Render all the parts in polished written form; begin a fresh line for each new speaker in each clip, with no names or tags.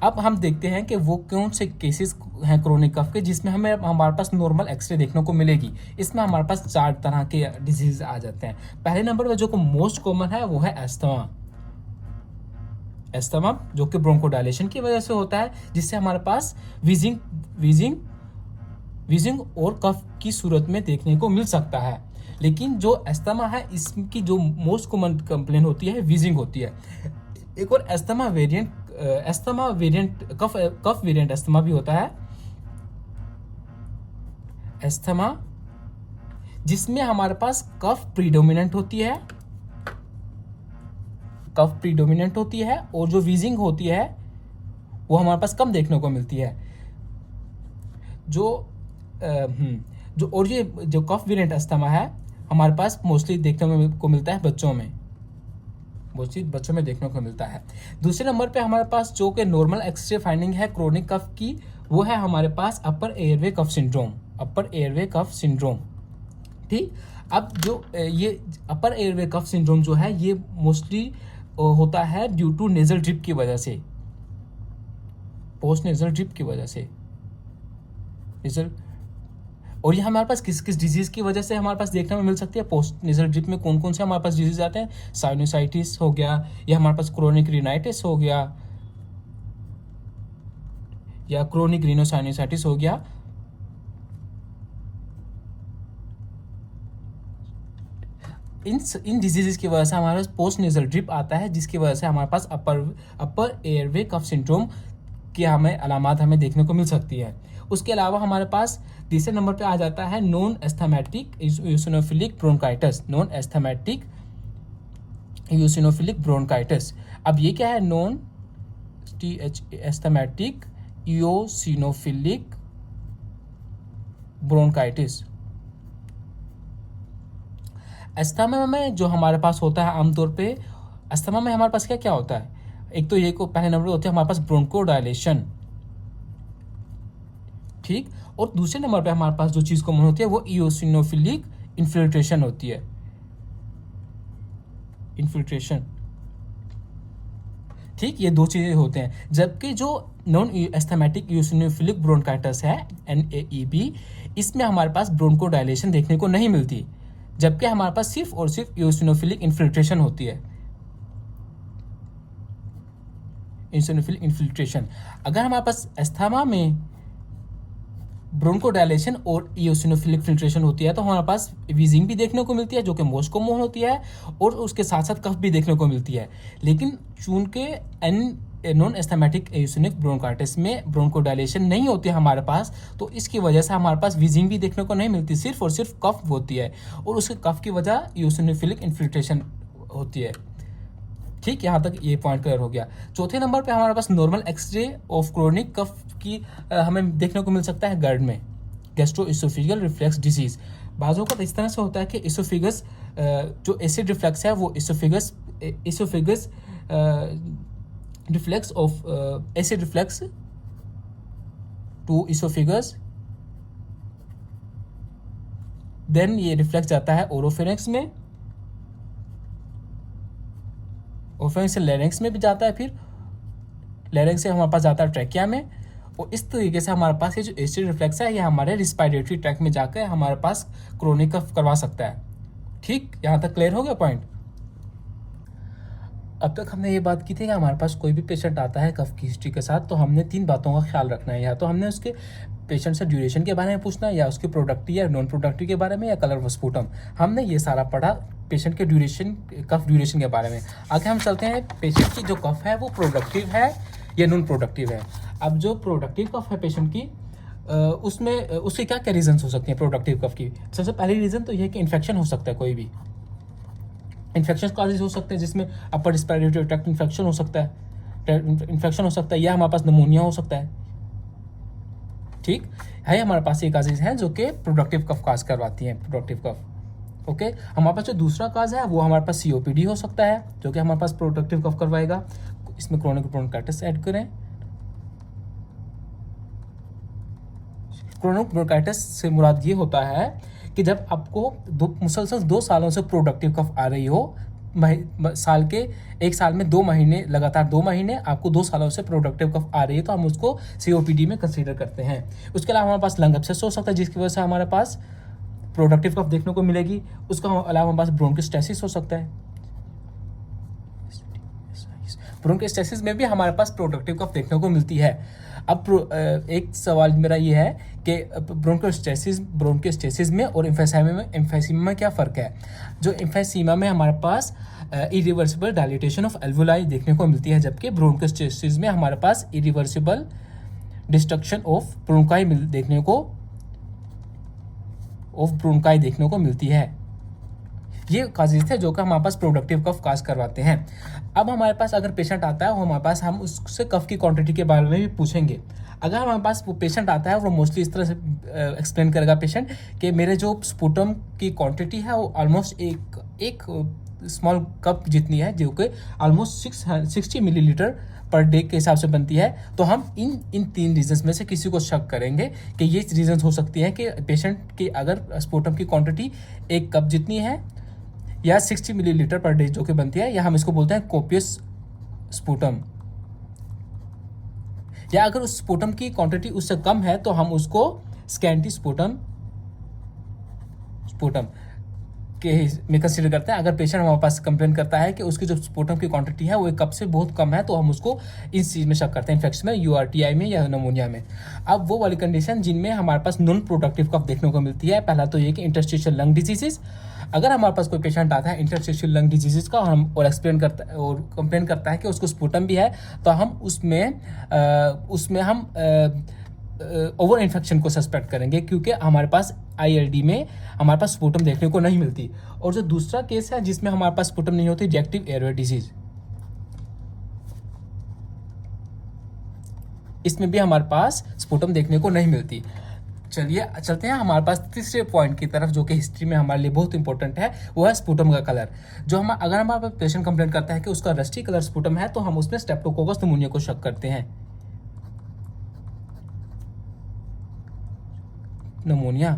अब हम देखते हैं कि वो कौन से केसेस हैं क्रोनिक कफ के जिसमें हमें हमारे पास नॉर्मल एक्सरे देखने को मिलेगी। इसमें हमारे पास 4 तरह के डिजीज आ जाते हैं। पहले नंबर पर जो मोस्ट कॉमन है वो है एस्थमा। एस्थमा जो कि ब्रोंकोडायलेशन की वजह से होता है, जिससे हमारे पास वीजिंग वीजिंग वीजिंग और कफ की सूरत में देखने को मिल सकता है। लेकिन जो एस्थमा है इसकी जो मोस्ट कॉमन कंप्लेन होती है वीजिंग होती है। एक और एस्थमा वेरिएंट कफ वेरिएंट एस्थमा भी होता है। एस्थमा जिसमें हमारे पास कफ प्रीडोमिनेंट होती है और जो वीजिंग होती है वो हमारे पास कम देखने को मिलती है। ये जो कफ वेरिएंट अस्थमा है हमारे पास मोस्टली देखने को मिलता है बच्चों में देखने को मिलता है। दूसरे नंबर पे हमारे पास जो कि नॉर्मल एक्सरे फाइंडिंग है क्रोनिक कफ की, वो है हमारे पास अपर एयरवे कफ सिंड्रोम। ठीक, अब जो ये अपर एयरवे कफ सिंड्रोम जो है ये मोस्टली होता है ड्यू टू नेजल ड्रिप की वजह से, पोस्ट नेजल ड्रिप की वजह से। और ये हमारे पास किस किस डिजीज की वजह से हमारे पास देखने में मिल सकती है। पोस्ट नेजल ड्रिप में कौन कौन से हमारे पास डिजीज आते हैं, साइनोसाइटिस हो गया, या हमारे पास क्रोनिक रिनाइटिस हो गया, या क्रोनिक रिनोसाइनोसाइटिस हो गया। इन डिजीजेस की वजह से हमारे पास पोस्ट नेजल ड्रिप आता है, जिसकी वजह से हमारे पास अपर एयरवे कफ सिंड्रोम की अलामत हमें देखने को मिल सकती है। उसके अलावा हमारे पास तीसरे नंबर पे आ जाता है नॉन एस्थमेटिक यूसिनोफिलिक ब्रोंकाइटिस। अब ये क्या है, नॉन एस्थमेटिक यूसिनोफिलिक ब्रोंकाइटिस। अस्थमा में जो हमारे पास होता है आमतौर पे, अस्थमा में हमारे पास क्या क्या होता है, एक तो ये को पहले नंबर होते हैं हमारे पास ब्रोंकोडायलेशन। ठीक, और दूसरे नंबर पे हमारे पास जो चीज कॉमन होती है वो इओसिनोफिलिक इन्फिल्ट्रेशन होती है। ठीक, ये दो चीजें होते हैं। जबकि जो नॉन एस्थमेटिक इओसिनोफिलिक ब्रोंकाइटिस है NAEB, इसमें हमारे पास ब्रोंकोडायलेशन देखने को नहीं मिलती, जबकि हमारे पास सिर्फ और सिर्फ इओसिनोफिलिक इन्फिल्ट्रेशन होती है। Eosinophilic infiltration. अगर हमारे पास अस्थमा में ब्रोंकोडायलेशन और इओसिनोफिलिक फिल्ट्रेशन होती है तो हमारे पास वीजिंग भी देखने को मिलती है जो कि मोस्ट कॉमन होती है, और उसके साथ साथ कफ भी देखने को मिलती है। लेकिन चूंकि नॉन एस्थमेटिक इओसिनिक ब्रोंकाइटिस में ब्रोंकोडायलेशन नहीं होती है हमारे पास, तो इसकी वजह से हमारे पास वीजिंग भी देखने को नहीं मिलती, सिर्फ और सिर्फ कफ होती है, और उसके कफ की वजह इओसिनोफिलिक इन्फिल्ट्रेशन होती है। ठीक, यहाँ तक ये पॉइंट क्लियर हो गया। चौथे नंबर पे हमारे पास normal x ray of chronic cough की हमें देखने को मिल सकता है गर्ड में, गैस्ट्रोइसोफेजियल रिफ्लक्स डिजीज। बाजों का इस तरह से होता है कि इसोफेगस जो एसिड रिफ्लक्स है वो oesophagus reflex of acid reflux to oesophagus, then ये रिफ्लेक्स जाता है ओरोफेरिंक्स में, ओरोफेरिंक्स से लैरिंक्स में भी जाता है, फिर लैरिंक्स से हमारे पास जाता है ट्रैकिया में, और इस तरीके से हमारे पास ये जो एसिड रिफ्लेक्स है ये हमारे रिस्पायरेटरी ट्रैक में जाकर हमारे पास क्रोनिक कफ करवा सकता है। ठीक, यहाँ तक क्लियर हो गया पॉइंट। अब तक हमने ये बात की थी कि हमारे पास कोई भी पेशेंट आता है कफ की हिस्ट्री के साथ तो हमने 3 बातों का ख्याल रखना है। या तो हमने उसके पेशेंट से ड्यूरेशन के बारे में पूछना है, या उसके प्रोडक्टिव या नॉन प्रोडक्टिव के बारे में, या कलर वस्पुटम। हमने ये सारा पढ़ा पेशेंट के कफ ड्यूरेशन के बारे में। आगे हम चलते हैं पेशेंट की जो कफ है वो प्रोडक्टिव है या नॉन प्रोडक्टिव है। अब जो प्रोडक्टिव कफ है पेशेंट की, उसमें उसके क्या क्या रीजन हो सकते हैं प्रोडक्टिव कफ की। सबसे पहली रीज़न तो यह है कि इन्फेक्शन हो सकता है, कोई भी इन्फेक्शन कॉजेज हो सकते हैं, जिसमें अपर रिस्पायरेटरी ट्रैक्ट इन्फेक्शन हो सकता है, या हमारे पास नमोनिया हो सकता है। ठीक है, हमारे पास ये काजेज हैं जो कि प्रोडक्टिव कफ काज करवाती हैं, प्रोडक्टिव कफ। ओके, हमारे पास जो दूसरा काज है वो हमारे पास COPD हो सकता है जो कि हमारे पास प्रोडक्टिव कफ करवाएगा। इसमें क्रोनिक ब्रोंकाइटिस ऐड करें। क्रोनिक ब्रोंकाइटिस से मुराद ये होता है कि जब आपको मुसलसल 2 सालों से प्रोडक्टिव कफ आ रही हो, साल के एक साल में 2 महीने, लगातार 2 महीने, आपको 2 सालों से प्रोडक्टिव कफ आ रही है तो हम उसको COPD में कंसीडर करते हैं। उसके अलावा हमारे पास लंग एब्सेस हो सकता है जिसकी वजह से हमारे पास प्रोडक्टिव कफ देखने को मिलेगी। उसका अलावा हमारे पास ब्रोंकोस्टेसिस हो सकता है। ब्रोंकोस्टेसिस में भी हमारे पास प्रोडक्टिव कफ देखने को मिलती है। अब एक सवाल मेरा ये है कि ब्रोंकोस्टेसिस में और एम्फीसीमा में क्या फ़र्क है। जो एम्फीसीमा में हमारे पास इरिवर्सिबल डायलिटेशन ऑफ एल्वुलाई देखने को मिलती है, जबकि ब्रोंकोस्टेसिस में हमारे पास इरिवर्सिबल डिस्ट्रक्शन ऑफ ब्रोंकाई देखने को मिलती है। ये काजेज थे जो कि हमारे पास प्रोडक्टिव कफ काज करवाते हैं। अब हमारे पास अगर पेशेंट आता है हमारे पास, हम उससे कफ की क्वांटिटी के बारे में भी पूछेंगे। अगर हमारे पास वो पेशेंट आता है वो मोस्टली इस तरह से एक्सप्लेन करेगा पेशेंट कि मेरे जो स्पूटम की क्वांटिटी है वो ऑलमोस्ट एक स्मॉल कप जितनी है, जो कि ऑलमोस्ट 60 मिलीलीटर पर डे के हिसाब से बनती है। तो हम इन 3 रीजन्स में से किसी को शक करेंगे कि ये रीजन्स हो सकती हैं कि पेशेंट की अगर स्पूटम की क्वांटिटी 1 कप जितनी है या 60 मिलीलीटर पर डे जो कि बनती है, या हम इसको बोलते हैं कोपियस स्पूटम, या अगर उस स्पूटम की क्वांटिटी उससे कम है तो हम उसको स्कैंटी स्पूटम के में कंसीडर करते हैं। अगर पेशेंट हमारे पास कंप्लेन करता है कि उसकी जो स्पूटम की क्वांटिटी है वो 1 कप से बहुत कम है तो हम उसको इस चीज़ में शक करते हैं, इन्फेक्शन में, URTI में या निमोनिया में। अब वो वाली कंडीशन जिनमें हमारे पास नॉन प्रोडक्टिव कफ देखने को मिलती है, पहला तो ये कि इंटरस्टिशियल लंग डिजीजेस। अगर हमारे पास कोई पेशेंट आता है इंटरस्टिशियल लंग डिजीजेस का और एक्सप्लेन करता है और कंप्लेन करता है कि उसको स्पूटम भी है, तो हम उसमें हम ओवर इन्फेक्शन को सस्पेक्ट करेंगे, क्योंकि हमारे पास ILD में हमारे पास स्पूटम देखने को नहीं मिलती। और जो दूसरा केस है जिसमें हमारे पास स्पूटम नहीं होती, रिएक्टिव एयरवे डिजीज, इसमें भी हमारे पास स्पूटम देखने को नहीं मिलती। चलिए चलते हैं हमारे पास तीसरे पॉइंट की तरफ, जो कि हिस्ट्री में हमारे लिए बहुत इंपॉर्टेंट है, वो है स्पूटम का कलर। जो हम अगर हमारे पास पेशेंट कंप्लेंट करता है कि उसका रस्टी कलर स्पूटम है तो हम उसमें स्ट्रेप्टोकोकस निमोनिया को शक करते हैं। निमोनिया।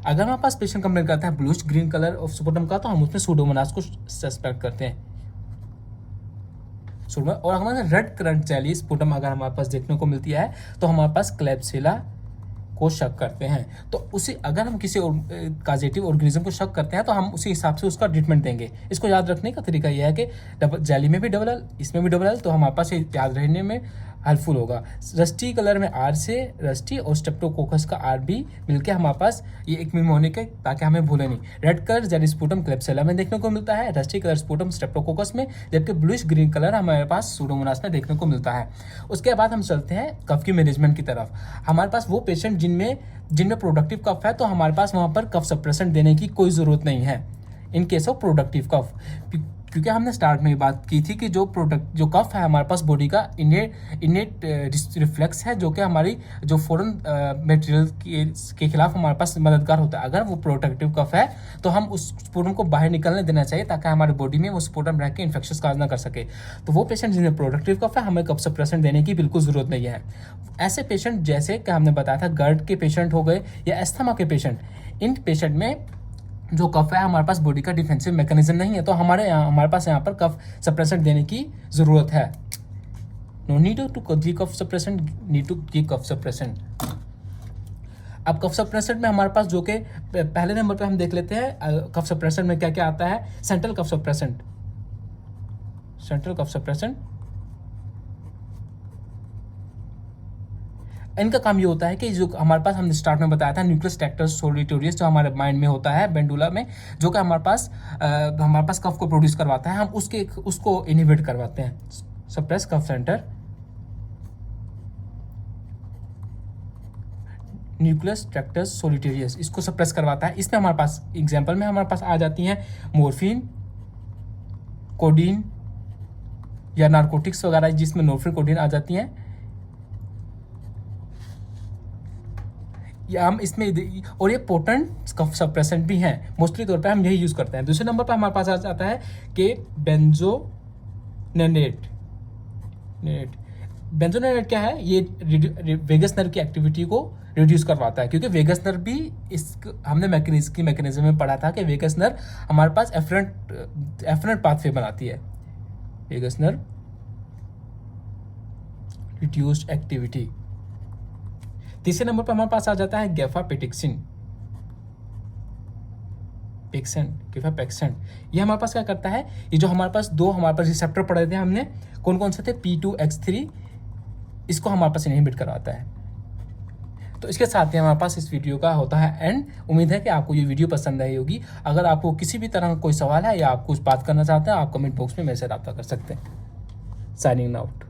अगर हमारे पास पेशेंट कंप्लेंट करता है bluish green colour of sputum का तो हम उसमें सूडोमोनास को सस्पेक्ट करते हैं। और हमारे रेड करंट जेली स्पूटम अगर हमारे पास देखने को मिलती है तो हमारे पास क्लेब्सिला को शक करते हैं। तो उसी अगर हम किसी काजेटिव ऑर्गेनिज्म को शक करते हैं तो हम उसी हिसाब से उसका ट्रीटमेंट देंगे। इसको याद रखने का तरीका यह है कि जेली में भी डबल एल, इसमें भी डबल एल, तो हमारे पास ये याद रहने में हेल्पफुल होगा। रस्टी कलर में R से रस्टी और स्ट्रेप्टोकोकस का R भी मिलकर हमारे पास ये एक निमोनिक है, ताकि हमें भूले नहीं। रेड कलर जेली स्पूटम क्लेब्सिला में देखने को मिलता है, रस्टी कलर स्पूटम स्ट्रेप्टोकोकस में, जबकि ब्लूइश ग्रीन कलर हमारे पास सूडोमोनास में देखने को मिलता है। उसके बाद हम चलते हैं कफ की मैनेजमेंट की तरफ। हमारे पास वो पेशेंट जिनमें प्रोडक्टिव कफ है तो हमारे पास वहाँ पर कफ सप्रेसेंट देने की कोई ज़रूरत नहीं है in case of productive cough, क्योंकि हमने स्टार्ट में बात की थी कि जो कफ है हमारे पास बॉडी का इनेट रिफ्लेक्स है, जो कि हमारी जो फॉरेन मटेरियल के खिलाफ हमारे पास मददगार होता है। अगर वो प्रोडक्टिव कफ है तो हम उस स्पूटम को बाहर निकलने देना चाहिए, ताकि हमारी बॉडी में वो स्पूटम रह के इन्फेक्शन काज ना कर सके। तो वो पेशेंट जिन्हें प्रोडक्टिव कफ है हमें कफ सप्रेसेंट देने की बिल्कुल ज़रूरत नहीं है। ऐसे पेशेंट जैसे कि हमने बताया था GERD के पेशेंट हो गए या एस्थमा के पेशेंट, इन पेशेंट में जो कफ है हमारे पास बॉडी का डिफेंसिव मैकेनिज्म नहीं है, तो हमारे पास यहाँ पर कफ सप्रेसेंट देने की ज़रूरत है। No need to give cough suppressant, need to give cough suppressant. अब कफ सप्रेसेंट में हमारे पास जो कि पहले नंबर पे हम देख लेते हैं कफ सप्रेसेंट में क्या क्या आता है। सेंट्रल कफ सप्रेसेंट, इनका काम ये होता है कि जो हमारे पास हमने स्टार्ट में बताया था न्यूक्लियस ट्रैक्टस सोलिटोरियस, जो हमारे माइंड में होता है बेंडुला में, जो कि हमारे पास कफ को प्रोड्यूस करवाता है, हम उसको इनहिबिट करवाते हैं। Suppress cough centre, nucleus tractus solitarius, इसको सप्रेस करवाता है। इसमें हमारे पास एग्जाम्पल में हमारे पास आ जाती हैं मोर्फिन, कोडीन या नारकोटिक्स वगैरह, जिसमें नॉर्फिन कोडीन आ जाती हैं। या हम इसमें और ये पोटेंट कफ सप्रेसेंट भी हैं, मोस्टली तौर पे हम यही यूज़ करते हैं। दूसरे नंबर पे हमारे पास आ जाता है कि बेंजोनेट। बेंजोनाइट क्या है, ये वेगस नर्व की एक्टिविटी को रिड्यूस करवाता है, क्योंकि वेगस नर्व भी हमने मैकेनिज्म में पढ़ा था कि वेगस नर्व हमारे पास एफरेंट पाथवे बनाती है। Vagus nerve reduced activity. तीसरे नंबर पर हमारे पास आ जाता है गेफापेक्सिन। गेफापेक्सिन ये हमारे पास क्या करता है, ये जो हमारे पास रिसेप्टर पढ़े थे हमने, कौन कौन से थे, P2X3, इसको हमारे पास इनहिबिट करवाता है। तो इसके साथ ही हमारे पास इस वीडियो का होता है एंड। उम्मीद है कि आपको ये वीडियो पसंद आई होगी। अगर आपको किसी भी तरह का कोई सवाल है या आप कुछ बात करना चाहते हैं, आप कमेंट बॉक्स में मेरे से रब्ता कर सकते हैं। Signing out.